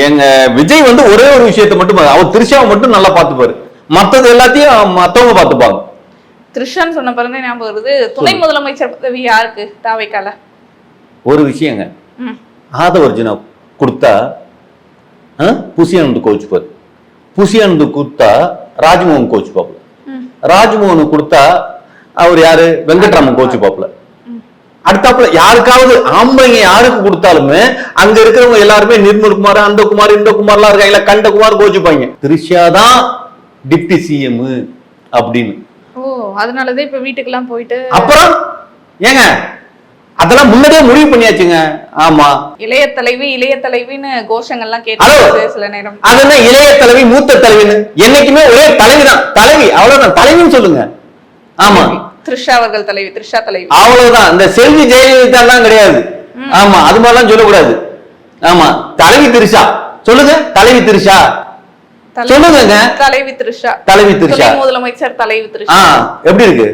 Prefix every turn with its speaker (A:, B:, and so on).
A: எங்க விஜய் வந்து ஒரே ஒரு விஷயத்தை மட்டும் அவர் திரிஷாவை மட்டும் நல்லா பார்த்துப்பாரு, மத்தது எல்லாத்தையும் மத்தவங்க பார்த்துப்பாங்க.
B: த்ரிஷான்னு சொன்ன பிறகு ஞாபகம் வருது, துணை முதலமைச்சர் பதவி யாருக்கு தாவைக்கால?
A: ஒரு விஷயங்க, ஆதவர்ஜுனா கொடுத்தா புசியானந்து கோச்சுப்பாரு, புசியானந்து கொடுத்தா ராஜ்மோகன் கோச்சுப்பாப்புல, ராஜ்மோகன் கொடுத்தா அவர் யாரு வெங்கட்ராமன் கோச்சுப்பாப்புல. அடுத்தாப்புல யாருக்காவது ஆம்பளைங்க யாருக்கு கொடுத்தாலுமே அங்க இருக்கிறவங்க எல்லாருமே நிர்மல் குமார், அந்த குமார், இந்த குமார் எல்லாம் இருக்காங்க, கண்ட குமார் கோச்சுப்பாங்க. த்ரிஷா தான் டிப்டி சிஎம் அப்படின்னு.
B: ஓ, அதனாலதான் இப்ப வீட்டுக்கெல்லாம் போயிட்டு
A: அப்புறம் ஏங்க அதெல்லாம் முன்னாடியே முடிவு பண்ணியாச்சுங்க. ஆமா,
B: இளைய தலைவின்னு கோஷங்கள்லாம் கேட்டு சில நேரம்
A: அதெல்லாம் இளைய தலைவி மூத்த தலைவின்னு என்னைக்குமே ஒரே தலைவிதான், தலைவி அவ்வளவுதான், தலைவின்னு சொல்லுங்க. ஆமா,
B: த்ரிஷா அவர்கள் தலைவி, த்ரிஷா தலைவி
A: அவ்வளவுதான். இந்த செல்வி ஜெயலலிதா எல்லாம் கிடையாது. ஆமா, அது மாதிரிலாம் சொல்லக்கூடாது. ஆமா, தலைவி த்ரிஷா சொல்லுங்க, தலைவி த்ரிஷா சொல்லுங்க,
B: தலைவி த்ரிஷா,
A: தலைவி த்ரிஷா,
B: முதலமைச்சர் தலைவி த்ரிஷா
A: எப்படி இருக்கு?